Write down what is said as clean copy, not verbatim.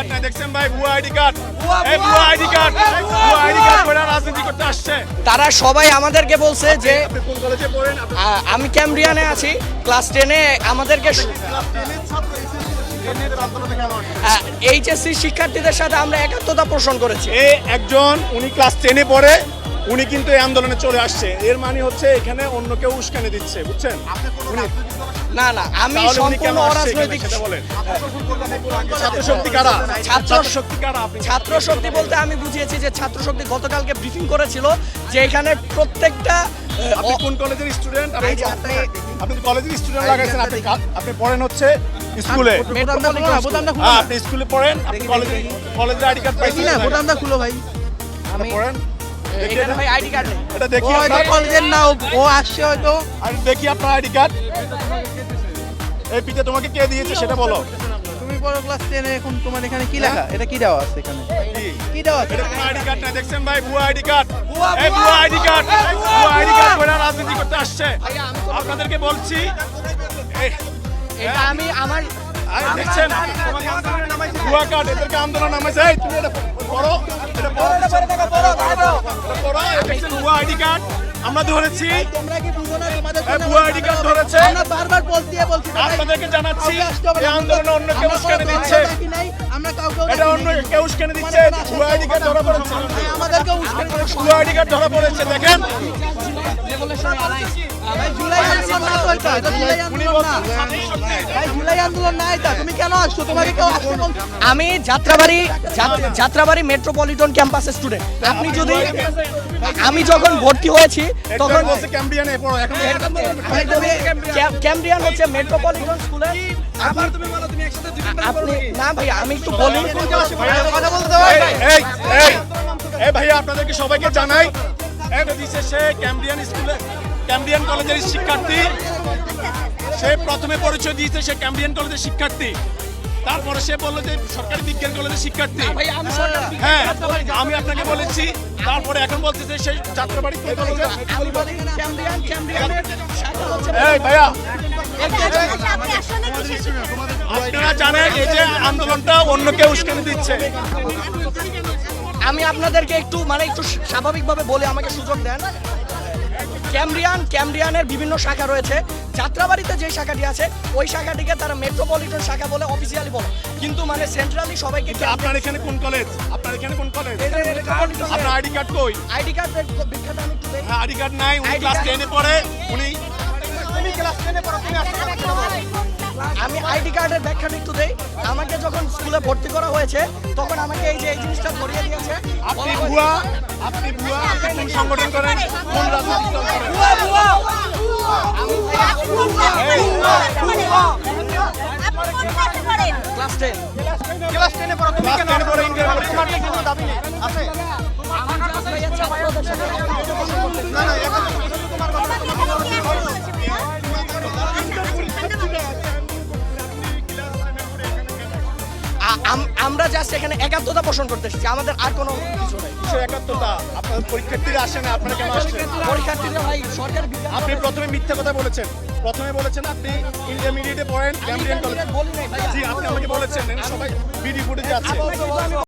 Card নাই দেখছেন ভাই, ভুয়া আইডি কার্ড, এই ভুয়া আইডি কার্ড, ভুয়া আইডি কার্ড করে রাজনীতি করতে আসছে। তারা সবাই আমাদেরকে বলছে যে আপনি কোন কলেজে পড়েন? আমি ক্যামব্রিয়ানে আছি, ক্লাস 10-এ আমাদেরকে এইচএসসি শিক্ষার্থীদের সাথে আমরা একাত্মতা পোষণ করেছি। একজন উনি ক্লাস 10-এ পড়ে, উনি কিন্তু এই আন্দোলনে চলে আসছে, এর মানে হচ্ছে এখানে অন্য কেউ উস্কানি দিচ্ছে, বুঝছেন? না না, আমি সম্পূর্ণ অরাজনৈতিক। ছাত্র শক্তি কারা? ছাত্র শক্তি বলতে আমি বুঝিয়েছি যে ছাত্র শক্তি গতকালকে ব্রিফিং করেছিল যে এখানে প্রত্যেকটা আপনি কোন কলেজের স্টুডেন্ট? আপনি কলেজের স্টুডেন্ট লাগাইছেন, আপনি পড়েন হচ্ছে স্কুলে, আপনি স্কুলে পড়েন, আপনি কলেজের আইডি কার্ড পাইছেন না? বোতামটা খুলো ভাই। আমি পড়েন, এখানে ভাই আইডি কার্ড নেই, এটা দেখি হয়তো কলেজের না, ও আসছে হয়তো। আমি দেখি আপনার আইডি কার্ড। এই পিতা তোমাকে কে দিয়েছে সেটা বলো। তুমি পড়ো ক্লাস 10-এ, এখন তোমার এখানে কি লেখা? এটা কি দেওয়া আছে এখানে? কি দেওয়া আছে? এটা কোনো আইডি কার্ড না, দেখছেন ভাই, ভুয়া আইডি কার্ড, এই ভুয়া আইডি কার্ড, ভুয়া আইডি কার্ড করে রাজনীতি করতে আসছে। আপনাদেরকে বলছি এটা আমি আমার দেখছেন ভুয়া কার্ড, এদেরকে আন্দোলন নামাইছে। এই তুমি এটা পড়ো, এটা পড়ো, এটা দেখছেন ভুয়া আইডি কার্ড আমরা ধরেছি। তোমরা কি বুঝো না তোমাদের এই ভুয়া আইডি কার্ড ধরেছে, আমরা বারবার বলছি আপনাদেরকে জানাচ্ছি এই আন্দোলনে অন্য কেউ উস্কানি দিচ্ছে, আমরা কাউকে এটা অন্য কেউ উস্কানি দিচ্ছে। ভুয়া আইডি কার্ড ধরা পড়েছে, আমাদেরকে উস্কানি করে ভুয়া আইডি কার্ড ধরা পড়েছে, দেখেন। ভাই জুলাই আন্দোলন না তো এটা, এটা জুলাই আন্দোলন না ভাই, জুলাই আন্দোলন না এটা। তুমি কেন আসছো? তোমাকে কেউ আসতে বলছে? আমি যাত্রাবাড়ি মেট্রোপলিটন ক্যাম্পাসের স্টুডেন্ট। আপনি যদি আমি যখন ভর্তি হয়েছি তখন বলছে ক্যাম্বিয়ানে পড়ো, এখন ক্যামব্রিয়ান হচ্ছে মেট্রোপলিটন স্কুলে। আপনি না ভাই, আমি একটু বলি। এই ভাইয়া আপনাদেরকে সবাইকে জানাই, এটা দিচ্ছে সে ক্যাম্ব্রিয়ান কলেজের শিক্ষার্থী। সে প্রথমে পরিচয় দিয়েছে সে ক্যাম্ব্রিয়ান কলেজের শিক্ষার্থী, তারপরে সে বললো যে সরকারি বিজ্ঞান কলেজের শিক্ষার্থী। হ্যাঁ, আমি আপনাকে বলেছি, তারপরে এখন বলতেছে সে যাত্রাবাড়ি কলেজের। এই ভাইয়া আপনারা জানেন এই যে আন্দোলনটা অন্য কেউ উস্কানি দিচ্ছে। আমি আপনাদেরকে একটু স্বাভাবিকভাবে বলে আমাকে সুযোগ দেন। ক্যামব্রিয়ানের বিভিন্ন শাখা রয়েছে। যাত্রাবাড়িতে যে শাখাটি আছে ওই শাখাটিকে তারা মেট্রোপলিটন শাখা বলে অফিসিয়ালি বলে, কিন্তু সেন্ট্রালি সবাইকে। আপনার এখানে কোন কলেজ? আপনার এখানে কোন কলেজ? আপনার আইডি কার্ড কই? আইডি কার্ড বিখ্যাত আমি একটু দেই। আইডি কার্ড নাই, উনি ক্লাস 10-এ পড়ে, তুমি ক্লাস 10-এ পড়ো, তুমি আমি আইডি কার্ডের ব্যাখ্যাটা একটু দেই। আমাকে যখন স্কুলে ভর্তি করা হয়েছে তখন আমাকে এই জিনিসটা ধরিয়ে দিয়েছে। আপনি ভুয়া, আপনি কোন সংগঠন করেন, কোন রাজনৈতিক দল করেন? ক্লাস 10 ক্লাস 10-এ পড়ো, তুমি কেন পড়ো? তোমার কি কোনো দাবি নেই আছে? না না, এখন তোমার কথা আমরা জাস্ট এখানে একাত্মতা পোষণ করতে এসেছি, আমাদের আর কোনো কিছু নাই। একাত্মতা। আপনার পরীক্ষার্থীরা আসে না, আপনারা কেন আসছেন? পরীক্ষার্থীরা ভাই সরকারি আপনি প্রথমে মিথ্যা কথা বলেছেন, প্রথমে বলেছেন আপনি ইন্টারমিডিয়েটে পড়েন ক্যাম্ব্রিয়ান কলেজে। বলি নাই ভাই। জি, আপনি আমাকে বলেছেন, সবাই ভিডিও ফুটেজে আছে।